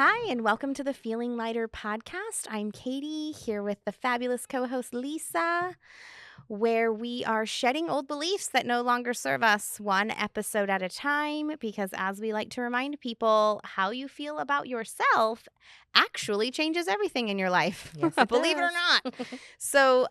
Hi, and welcome to the Feeling Lighter podcast. I'm Katie, here with the fabulous co host Lisa, where we are shedding old beliefs that no longer serve us one episode at a time. Because, as we like to remind people, how you feel about yourself actually changes everything in your life. Yes, it Believe it or does. not. So,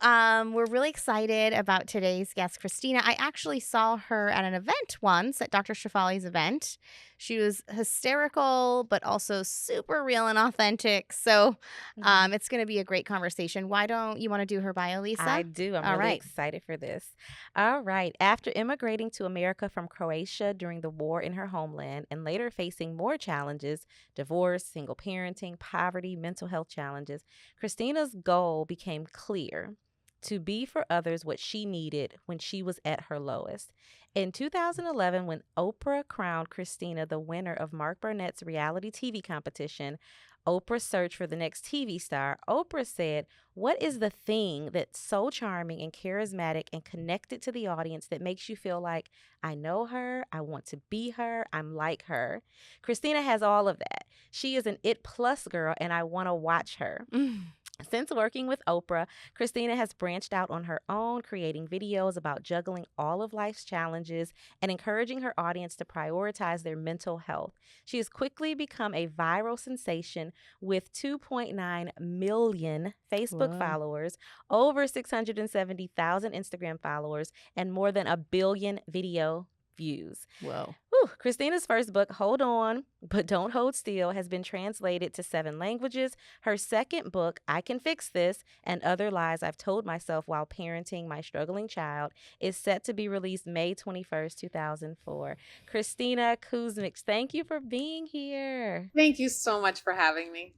we're really excited about today's guest, Kristina. I actually saw her at an event once, at Dr. Shafali's event. She was hysterical, but also super real and authentic. So, Mhm. it's going to be a great conversation. Why don't you want to do her bio, I Lisa? do. I'm All really right. excited for this. All right. After immigrating to America from Croatia during the war in her homeland and later facing more challenges divorce, single parenting, poverty, mental health challenges Christina's goal became clear: to be for others what she needed when she was at her lowest. In 2011, when Oprah crowned Christina the winner of Mark Burnett's reality TV competition, Oprah Search for the Next TV Star, Oprah said, "What is the thing that's so charming and charismatic and connected to the audience that makes you feel like, I know her, I want to be her, I'm like her?" Christina has all of that. She is an It Plus girl, and I want to watch her. Mm. Since working with Oprah, Christina has branched out on her own, creating videos about juggling all of life's challenges and encouraging her audience to prioritize their mental health. She has quickly become a viral sensation with 2.9 million Facebook Whoa. followers, over 670,000 Instagram followers, and more than a billion video views. Whoa. Whew. Christina's first book, Hold On, But Don't Hold Still, has been translated to 7 languages. Her second book, I Can Fix This and Other Lies I've Told Myself While Parenting My Struggling Child, is set to be released May 21st, 2004. Kristina Kuzmic, thank you for being here. Thank you so much for having me.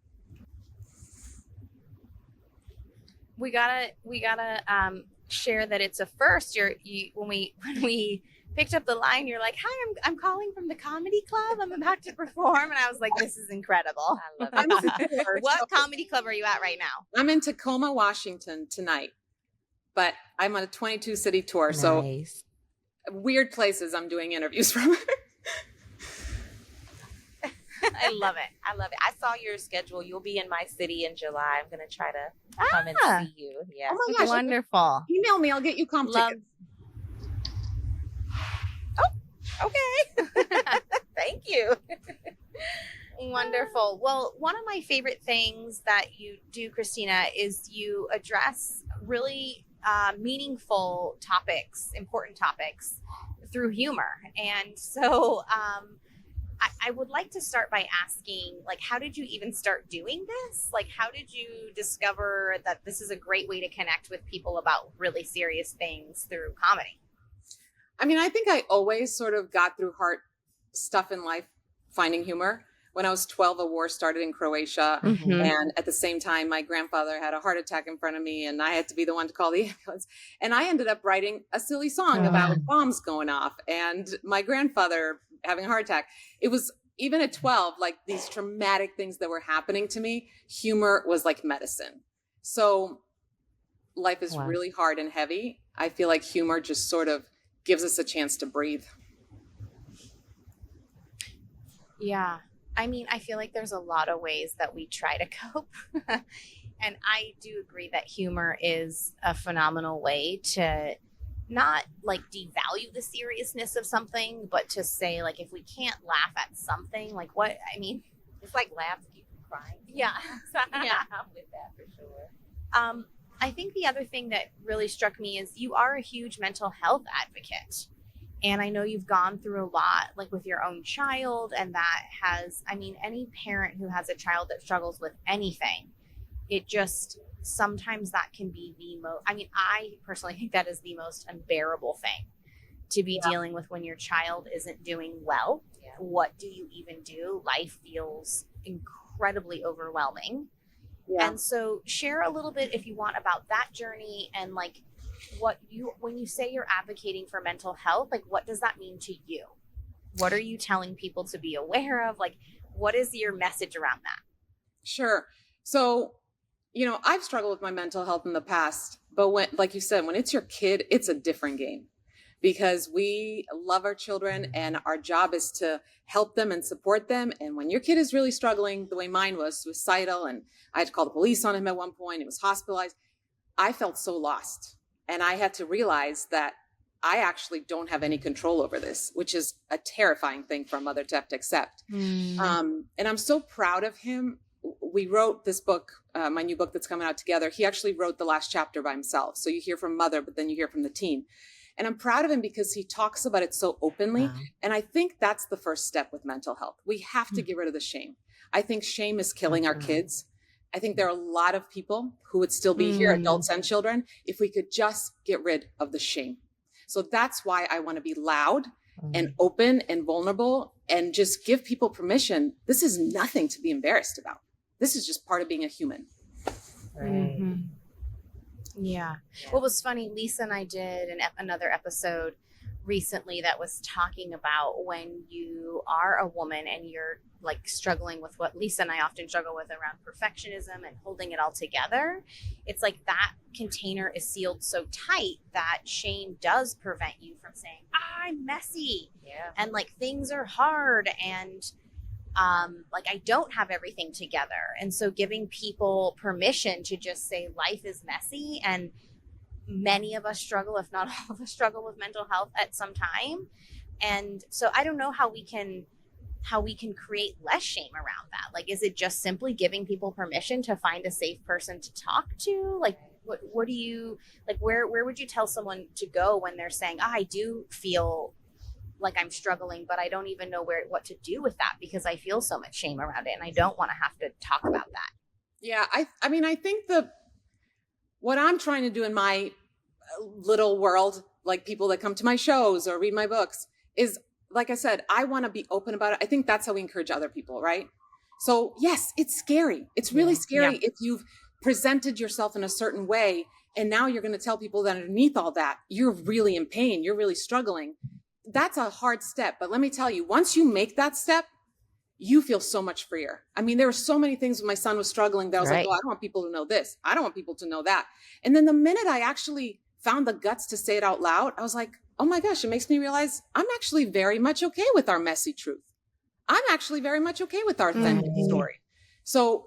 We gotta share that it's a first. When we picked up the line, you're like, "Hi, I'm calling from the comedy club. I'm about to perform," and I was like, "This is incredible." I love I'm it. secure. What comedy club are you at right now? I'm in Tacoma, Washington tonight, but I'm on a 22 city tour. So Nice. weird places I'm doing interviews from. I love it. I love it. I saw your schedule. You'll be in my city in July. I'm going to try to come and see you. Yeah. Oh my gosh. Wonderful. Email me. I'll get you comp Love. tickets. Okay. Thank you. Wonderful. Well, one of my favorite things that you do, Kristina, is you address really meaningful topics, important topics, through humor. And so I would like to start by asking, like, how did you even start doing this? Like, how did you discover that this is a great way to connect with people about really serious things through comedy? I mean, I think I always sort of got through hard stuff in life, finding humor. When I was 12, a war started in Croatia. Mhm. And at the same time, my grandfather had a heart attack in front of me, and I had to be the one to call the ambulance. And I ended up writing a silly song about bombs going off and my grandfather having a heart attack. It was, even at 12, like these traumatic things that were happening to me, humor was like medicine. So life is Wow. really hard and heavy. I feel like humor just sort of gives us a chance to breathe. Yeah. I mean, I feel like there's a lot of ways that we try to cope. And I do agree that humor is a phenomenal way to not like devalue the seriousness of something, but to say, like, if we can't laugh at something, like what, I mean, It's like laughs keep you crying. yeah. Yeah. I'm with that for sure. I think the other thing that really struck me is you are a huge mental health advocate. And I know you've gone through a lot, like with your own child, and that has, I mean, any parent who has a child that struggles with anything, it just, sometimes that can be the most, I mean, I personally think that is the most unbearable thing to be dealing with when your child isn't doing well. Yeah. What do you even do? Life feels incredibly overwhelming. Yeah. And so share a little bit, if you want, about that journey and like what you, when you say you're advocating for mental health, like what does that mean to you? What are you telling people to be aware of? Like, what is your message around that? Sure. So, I've struggled with my mental health in the past, but when, like you said, when it's your kid, it's a different game because we love our children and our job is to help them and support them. And when your kid is really struggling the way mine was, suicidal, and I had to call the police on him at one point, he was hospitalized, I felt so lost. And I had to realize that I actually don't have any control over this, which is a terrifying thing for a mother to have to accept. And I'm so proud of him. We wrote this book, my new book that's coming out together. He actually wrote the last chapter by himself. So you hear from mother, but then you hear from the teen. And I'm proud of him because he talks about it so openly. Wow. And I think that's the first step with mental health. We have to get rid of the shame. I think shame is killing our kids. I think there are a lot of people who would still be here, adults and children, if we could just get rid of the shame. So that's why I want to be loud and open and vulnerable and just give people permission. This is nothing to be embarrassed about. This is just part of being a human. Right. Yeah. What was funny, Lisa and I did another episode recently that was talking about when you are a woman and you're like struggling with what Lisa and I often struggle with around perfectionism and holding it all together. It's like that container is sealed so tight that shame does prevent you from saying, I'm messy. Yeah. And like things are hard and like I don't have everything together. And so giving people permission to just say life is messy, and many of us struggle, if not all of us struggle with mental health at some time. And so I don't know how we can create less shame around that. Like, is it just simply giving people permission to find a safe person to talk to? Like, what do you, like, where would you tell someone to go when they're saying, I do feel like I'm struggling, but I don't even know what to do with that because I feel so much shame around it and I don't want to have to talk about that. Yeah. I mean, I think what I'm trying to do in my little world, like people that come to my shows or read my books, is, like I said, I want to be open about it. I think that's how we encourage other people, right? So yes, it's scary. It's really scary if you've presented yourself in a certain way and now you're going to tell people that underneath all that, you're really in pain, you're really struggling. That's a hard step. But let me tell you, once you make that step, you feel so much freer. I mean, there were so many things when my son was struggling that I was like, oh, I don't want people to know this. I don't want people to know that. And then the minute I actually found the guts to say it out loud, I was like, oh my gosh, it makes me realize I'm actually very much okay with our messy truth. I'm actually very much okay with our authentic story. So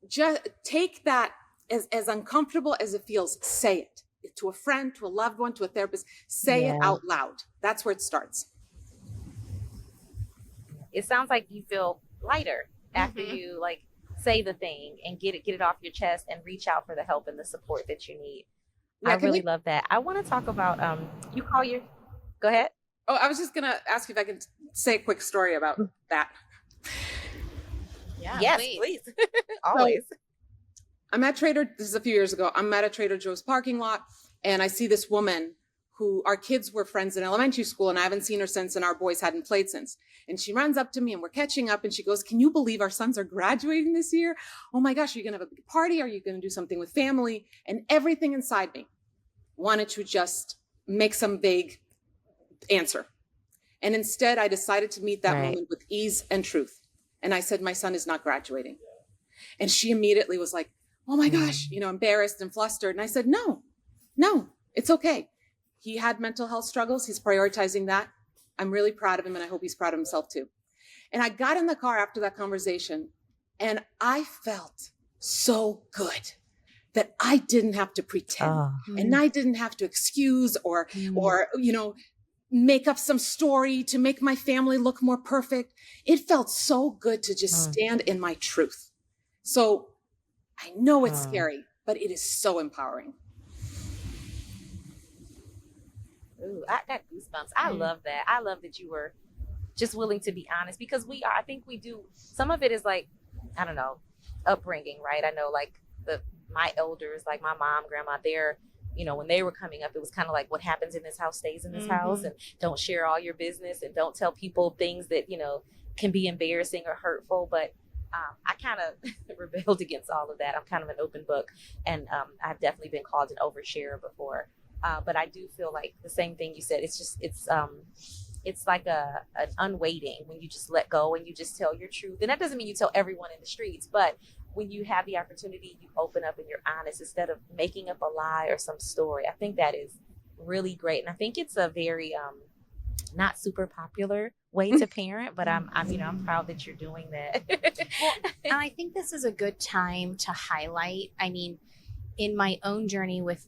just take that as uncomfortable as it feels, say it to a friend, to a loved one, to a therapist, say it out loud. That's where it starts. It sounds like you feel lighter after you like say the thing and get it off your chest and reach out for the help and the support that you need. Yeah, I really love that. I want to talk about go ahead. Oh, I was just going to ask you if I can say a quick story about that. Yeah, yes, please. Always. So, I'm at this is a few years ago, I'm at a Trader Joe's parking lot and I see this woman who our kids were friends in elementary school and I haven't seen her since and our boys hadn't played since. And she runs up to me and we're catching up and she goes, can you believe our sons are graduating this year? Oh my gosh, are you going to have a big party? Are you going to do something with family? And everything inside me wanted to just make some vague answer. And instead I decided to meet that moment with ease and truth. And I said, my son is not graduating. And she immediately was like, oh my gosh, embarrassed and flustered. And I said, no, it's okay. He had mental health struggles. He's prioritizing that. I'm really proud of him and I hope he's proud of himself too. And I got in the car after that conversation and I felt so good that I didn't have to pretend and I didn't have to excuse or make up some story to make my family look more perfect. It felt so good to just stand in my truth. So I know it's scary, but it is so empowering. Ooh, I got goosebumps. I love that. I love that you were just willing to be honest because I think we do. Some of it is like, I don't know, upbringing, right? I know like my elders, like my mom, grandma, they're, when they were coming up, it was kind of like what happens in this house stays in this house and don't share all your business and don't tell people things that, can be embarrassing or hurtful. But I kind of rebelled against all of that. I'm kind of an open book and I've definitely been called an oversharer before. But I do feel like the same thing you said. It's like an unweighting when you just let go and you just tell your truth. And that doesn't mean you tell everyone in the streets, but when you have the opportunity, you open up and you're honest instead of making up a lie or some story. I think that is really great. And I think it's a very not super popular way to parent, but I'm proud that you're doing that. Well, and I think this is a good time to highlight. I mean, in my own journey with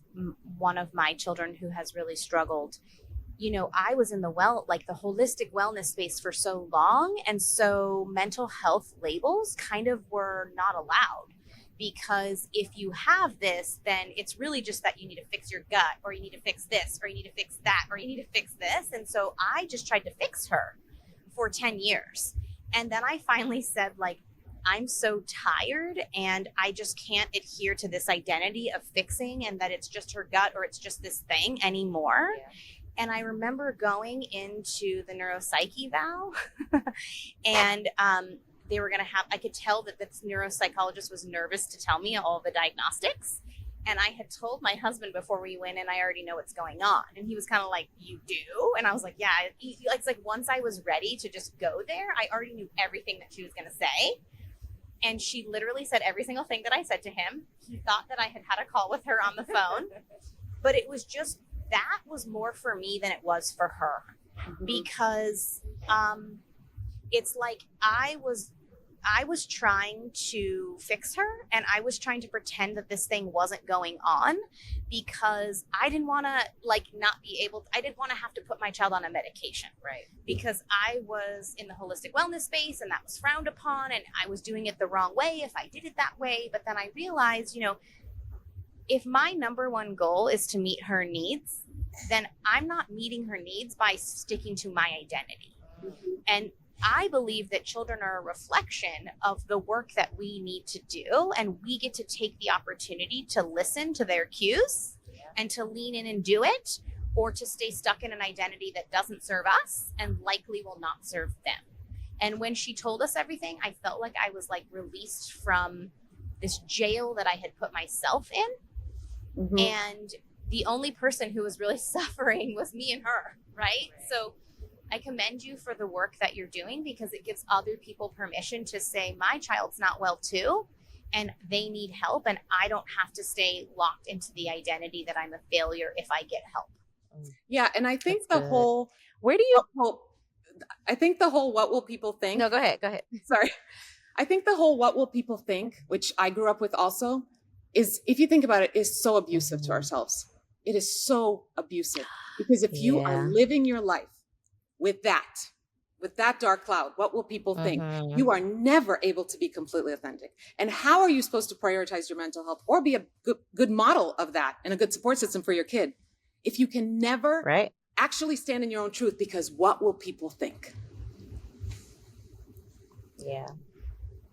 one of my children who has really struggled, I was in the holistic wellness space for so long. And so mental health labels kind of were not allowed, because if you have this, then it's really just that you need to fix your gut, or you need to fix this, or you need to fix that, or you need to fix this. And so I just tried to fix her for 10 years. And then I finally said, like, I'm so tired and I just can't adhere to this identity of fixing and that it's just her gut or it's just this thing anymore. Yeah. And I remember going into the neuropsyche vow and they were going to I could tell that this neuropsychologist was nervous to tell me all the diagnostics. And I had told my husband before we went in, I already know what's going on. And he was kind of like, you do? And I was like, yeah. It's like once I was ready to just go there, I already knew everything that she was going to say. And she literally said every single thing that I said to him. He thought that I had had a call with her on the phone. But it was just, that was more for me than it was for her. Because it's like I was trying to fix her, and I was trying to pretend that this thing wasn't going on, because I didn't want to I didn't want to have to put my child on a medication. Right. Because I was in the holistic wellness space and that was frowned upon, and I was doing it the wrong way if I did it that way. But then I realized, if my number one goal is to meet her needs, then I'm not meeting her needs by sticking to my identity. And I believe that children are a reflection of the work that we need to do, and we get to take the opportunity to listen to their cues and to lean in and do it, or to stay stuck in an identity that doesn't serve us and likely will not serve them. And when she told us everything, I felt like I was released from this jail that I had put myself in. Mm-hmm. And the only person who was really suffering was me and her, right? So I commend you for the work that you're doing, because it gives other people permission to say, my child's not well too, and they need help, and I don't have to stay locked into the identity that I'm a failure if I get help. Yeah, and I think That's the good. whole, where do you, I think the whole what will people think? No, go ahead. Sorry. I think the whole what will people think, which I grew up with also, is, if you think about it, is so abusive to ourselves. It is so abusive, because if you are living your life with that dark cloud, what will people think? You are never able to be completely authentic. And how are you supposed to prioritize your mental health or be a good model of that and a good support system for your kid if you can never actually stand in your own truth? Because what will people think? Yeah,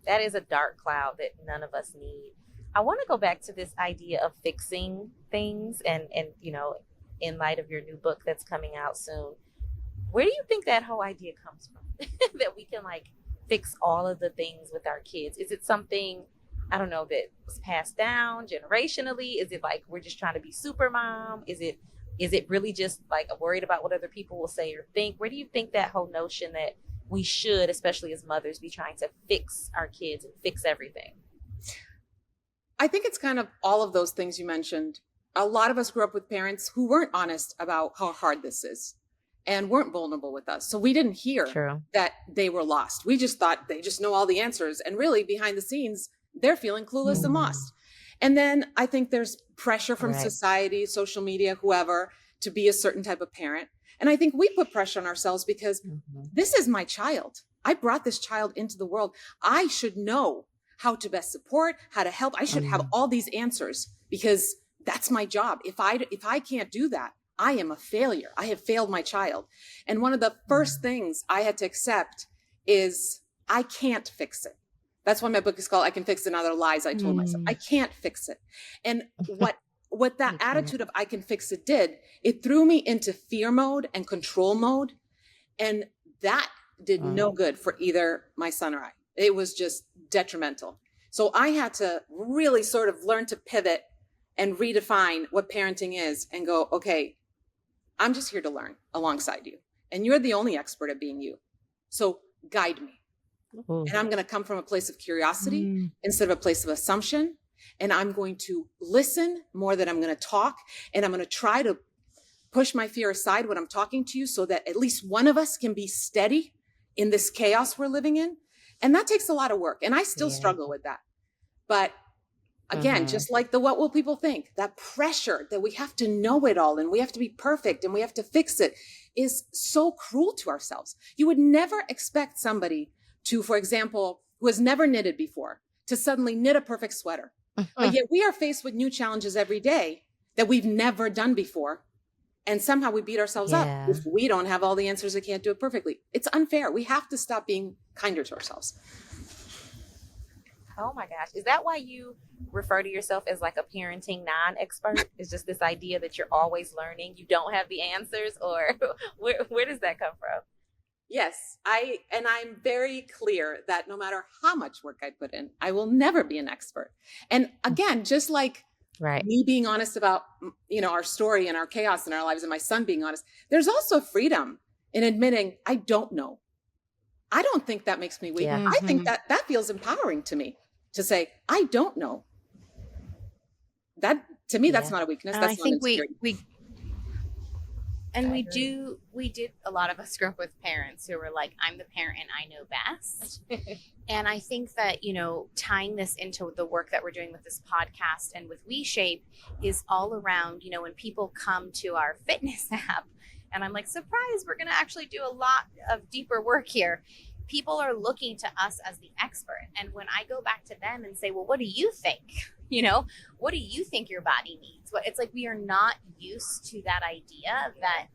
that is a dark cloud that none of us need. I want to go back to this idea of fixing things, and in light of your new book that's coming out soon, where do you think that whole idea comes from? That we can fix all of the things with our kids? Is it something, I don't know, that was passed down generationally? Is it we're just trying to be super mom? Is it really just worried about what other people will say or think? Where do you think that whole notion that we should, especially as mothers, be trying to fix our kids and fix everything? I think it's kind of all of those things you mentioned. A lot of us grew up with parents who weren't honest about how hard this is and weren't vulnerable with us. So we didn't hear that they were lost. We just thought they just know all the answers. And really behind the scenes, they're feeling clueless and lost. And then I think there's pressure from society, social media, whoever, to be a certain type of parent. And I think we put pressure on ourselves because this is my child. I brought this child into the world. I should know how to best support, how to help. I should have all these answers because that's my job. If I can't do that, I am a failure. I have failed my child. And one of the first things I had to accept is I can't fix it. That's why my book is called I Can Fix It, and Other Lies I Told Myself. I can't fix it. And what that attitude of I can fix it did, it threw me into fear mode and control mode. And that did no good for either my son or I. It was just detrimental. So I had to really sort of learn to pivot and redefine what parenting is and go, okay, I'm just here to learn alongside you. And you're the only expert at being you. So guide me. And I'm going to come from a place of curiosity instead of a place of assumption. And I'm going to listen more than I'm going to talk. And I'm going to try to push my fear aside when I'm talking to you so that at least one of us can be steady in this chaos we're living in. And that takes a lot of work. And I still struggle with that. But again, just like the what will people think, that pressure that we have to know it all and we have to be perfect and we have to fix it is so cruel to ourselves. You would never expect somebody to, for example, who has never knitted before, to suddenly knit a perfect sweater. But yet we are faced with new challenges every day that we've never done before. And somehow we beat ourselves up if we don't have all the answers and can't do it perfectly. It's unfair. We have to stop being kinder to ourselves. Oh my gosh. Is that why you refer to yourself as like a parenting non-expert? It's just this idea that you're always learning, you don't have the answers, or where does that come from? Yes, I'm very clear that no matter how much work I put in, I will never be an expert. And again, just like me being honest about, our story and our chaos in our lives and my son being honest, there's also freedom in admitting I don't know. I don't think that makes me weak. Yeah. I think that feels empowering to me to say, I don't know. That, to me, that's not a weakness. That's I think we did, a lot of us grew up with parents who were like, I'm the parent and I know best. And I think that, tying this into the work that we're doing with this podcast and with WeShape is all around, when people come to our fitness app and I'm like, surprise, we're going to actually do a lot of deeper work here. People are looking to us as the expert. And when I go back to them and say, well, what do you think? What do you think your body needs? It's like we are not used to that idea that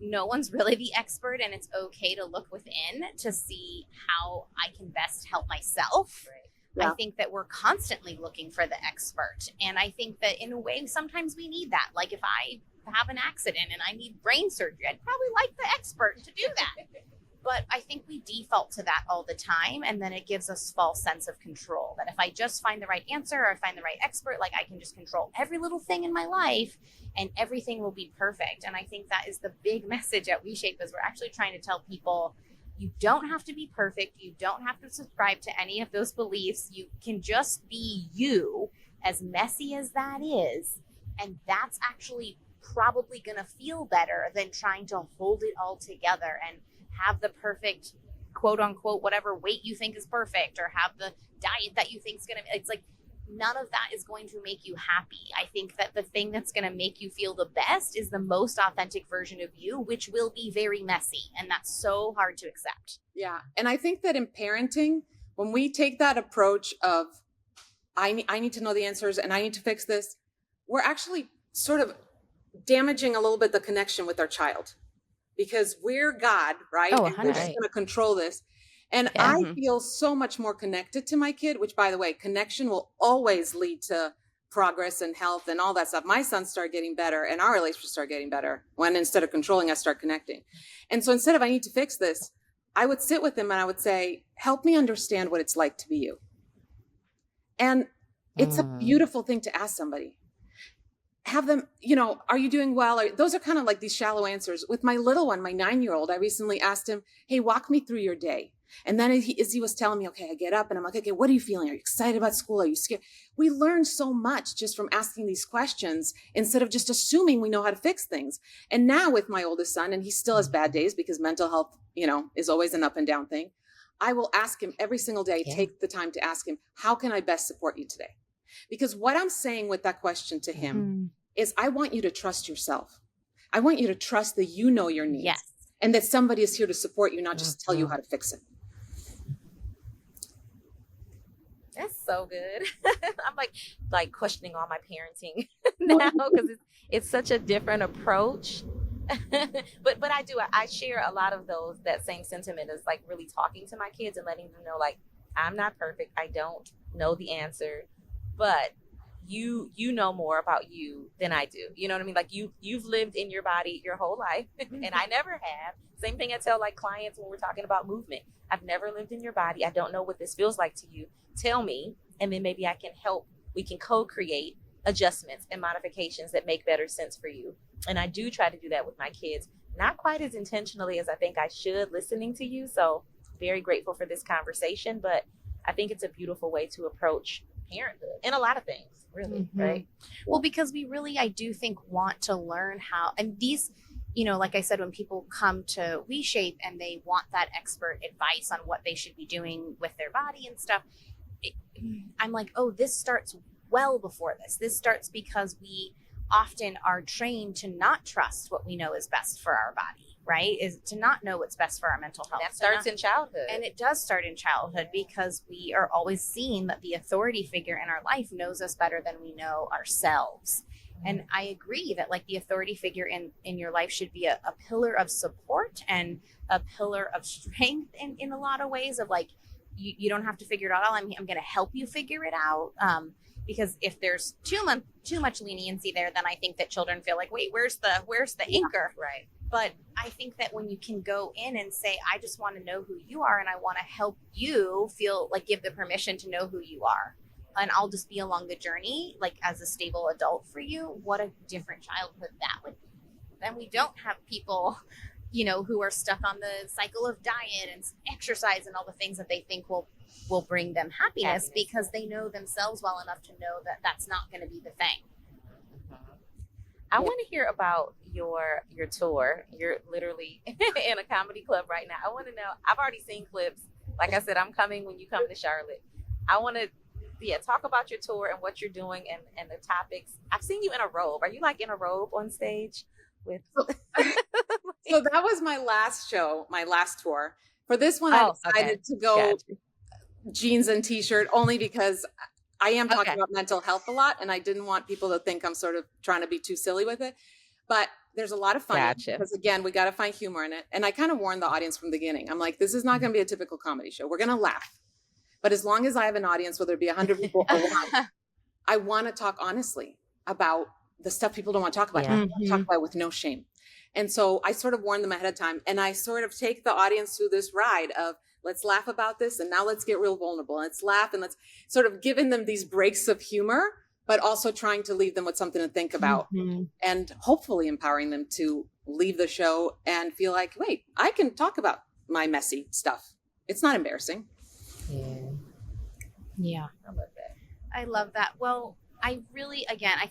no one's really the expert and it's okay to look within to see how I can best help myself. Right. Yeah. I think that we're constantly looking for the expert. And I think that in a way, sometimes we need that. Like if I have an accident and I need brain surgery, I'd probably like the expert to do that. But I think we default to that all the time. And then it gives us false sense of control that if I just find the right answer or find the right expert, like I can just control every little thing in my life and everything will be perfect. And I think that is the big message at WeShape is we're actually trying to tell people you don't have to be perfect. You don't have to subscribe to any of those beliefs. You can just be you, as messy as that is. And that's actually probably going to feel better than trying to hold it all together and have the perfect, quote unquote, whatever weight you think is perfect, or have the diet that you think is going to, it's like, none of that is going to make you happy. I think that the thing that's going to make you feel the best is the most authentic version of you, which will be very messy. And that's so hard to accept. Yeah. And I think that in parenting, when we take that approach of, I need to know the answers and I need to fix this, we're actually sort of damaging a little bit the connection with our child. Because we're God, right? Oh, and we're just going to control this. And I feel so much more connected to my kid, which, by the way, connection will always lead to progress and health and all that stuff. My son started getting better and our relationship started getting better when instead of controlling, I start connecting. And so instead of I need to fix this, I would sit with him and I would say, help me understand what it's like to be you. And it's a beautiful thing to ask somebody. Have them, are you doing well? Those are kind of like these shallow answers. With my little one, my 9-year-old, I recently asked him, hey, walk me through your day. And then as he was telling me, okay, I get up and I'm like, okay, what are you feeling? Are you excited about school? Are you scared? We learn so much just from asking these questions instead of just assuming we know how to fix things. And now with my oldest son, and he still has bad days because mental health, is always an up and down thing. I will ask him every single day, take the time to ask him, how can I best support you today? Because what I'm saying with that question to him is I want you to trust yourself. I want you to trust that you know your needs and that somebody is here to support you, not just tell you how to fix it. That's so good. I'm like questioning all my parenting now because it's such a different approach. but I share a lot of that same sentiment as like really talking to my kids and letting them know like I'm not perfect. I don't know the answer, but you know more about you than I do. You know what I mean? Like you've lived in your body your whole life and I never have. Same thing I tell like clients when we're talking about movement. I've never lived in your body. I don't know what this feels like to you. Tell me, and then maybe I can help. We can co-create adjustments and modifications that make better sense for you. And I do try to do that with my kids, not quite as intentionally as I think I should listening to you. So very grateful for this conversation, but I think it's a beautiful way to approach parenthood in a lot of things, really, right? Well, because we really, I do think, want to learn how, and these, like I said, when people come to WeShape and they want that expert advice on what they should be doing with their body and stuff, I'm like, oh, this starts well before this. This starts because we often are trained to not trust what we know is best for our body, right? Is to not know what's best for our mental health. That starts in childhood. And it does start in childhood because we are always seeing that the authority figure in our life knows us better than we know ourselves. And I agree that like the authority figure in your life should be a pillar of support and a pillar of strength in a lot of ways of like, you don't have to figure it out. I'm going to help you figure it out. Because if there's too much leniency there, then I think that children feel like, wait, where's the anchor? Right. But I think that when you can go in and say, I just want to know who you are and I want to help you feel like, give the permission to know who you are. And I'll just be along the journey, like as a stable adult for you. What a different childhood that would be. Then we don't have people, who are stuck on the cycle of diet and exercise and all the things that they think will bring them happiness because they know themselves well enough to know that that's not going to be the thing. I want to hear about your tour. You're literally in a comedy club right now. I want to know, I've already seen clips. Like I said, I'm coming when you come to Charlotte. I want to talk about your tour and what you're doing and the topics. I've seen you in a robe. Are you like in a robe on stage with So that was my last show, my last tour. For this one, I decided to go jeans and t-shirt only because I am talking about mental health a lot and I didn't want people to think I'm sort of trying to be too silly with it. But there's a lot of fun because again, we got to find humor in it. And I kind of warned the audience from the beginning. I'm like, this is not going to be a typical comedy show. We're going to laugh. But as long as I have an audience, whether it be 100 people or one, I want to talk honestly about the stuff people don't want to talk about. I want to talk about it with no shame. And so I sort of warn them ahead of time. And I sort of take the audience through this ride of let's laugh about this. And now let's get real vulnerable. Let's laugh and let's sort of giving them these breaks of humor, but also trying to leave them with something to think about and hopefully empowering them to leave the show and feel like, wait, I can talk about my messy stuff. It's not embarrassing. Yeah. I love that. Well, I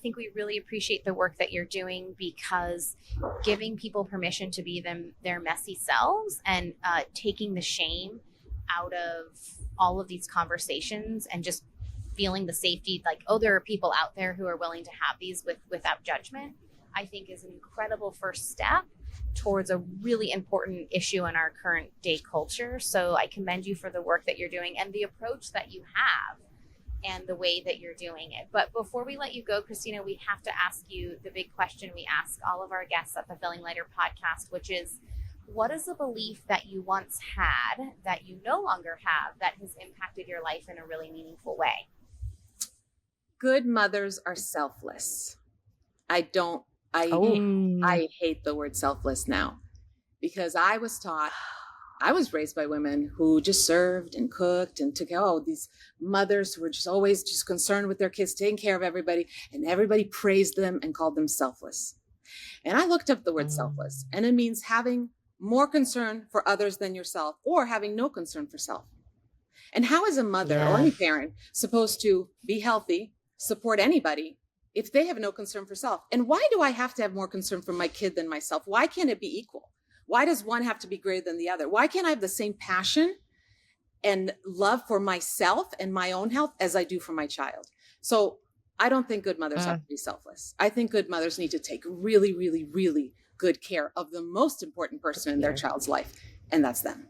think we really appreciate the work that you're doing because giving people permission to be their messy selves and taking the shame out of all of these conversations and just feeling the safety, like, oh, there are people out there who are willing to have these without judgment, I think is an incredible first step towards a really important issue in our current day culture. So I commend you for the work that you're doing and the approach that you have and the way that you're doing it. But before we let you go, Kristina, we have to ask you the big question we ask all of our guests at the Feeling Lighter podcast, which is, what is a belief that you once had that you no longer have that has impacted your life in a really meaningful way? Good mothers are selfless. I hate the word selfless now because I was raised by women who just served and cooked and took these mothers who were just always just concerned with their kids, taking care of everybody, and everybody praised them and called them selfless. And I looked up the word selfless, and it means having more concern for others than yourself or having no concern for self. And how is a mother or any parent supposed to be healthy, support anybody if they have no concern for self? And why do I have to have more concern for my kid than myself? Why can't it be equal? Why does one have to be greater than the other? Why can't I have the same passion and love for myself and my own health as I do for my child? So I don't think good mothers have to be selfless. I think good mothers need to take really, really, really good care of the most important person in their child's life, and that's them.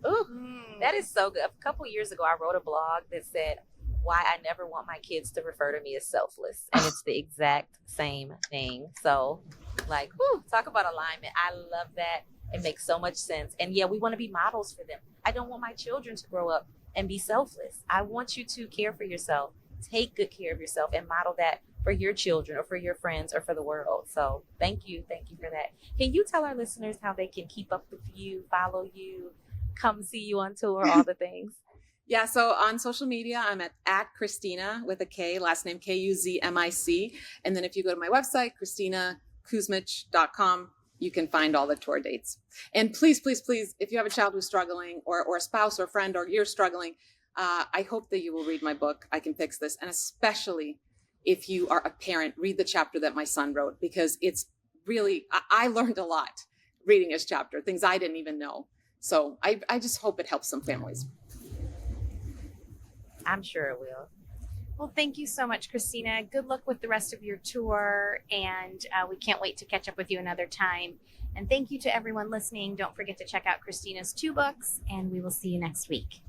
Ooh, that is so good. A couple years ago, I wrote a blog that said why I never want my kids to refer to me as selfless. And it's the exact same thing. So like, talk about alignment. I love that. It makes so much sense. And yeah, we want to be models for them. I don't want my children to grow up and be selfless. I want you to care for yourself, take good care of yourself, and model that for your children or for your friends or for the world. So thank you for that. Can you tell our listeners how they can keep up with you, follow you, come see you on tour, all the things? Yeah, so on social media, I'm at Kristina with a K, last name Kuzmic. And then if you go to my website, KristinaKuzmic.com, you can find all the tour dates. And please, please, please, if you have a child who's struggling or a spouse or friend or you're struggling, I hope that you will read my book, I Can Fix This. And especially if you are a parent, read the chapter that my son wrote, because it's really, I learned a lot reading his chapter, things I didn't even know. So I just hope it helps some families. I'm sure it will. Well, thank you so much, Kristina. Good luck with the rest of your tour, and we can't wait to catch up with you another time. And thank you to everyone listening. Don't forget to check out Kristina's 2 books, and we will see you next week.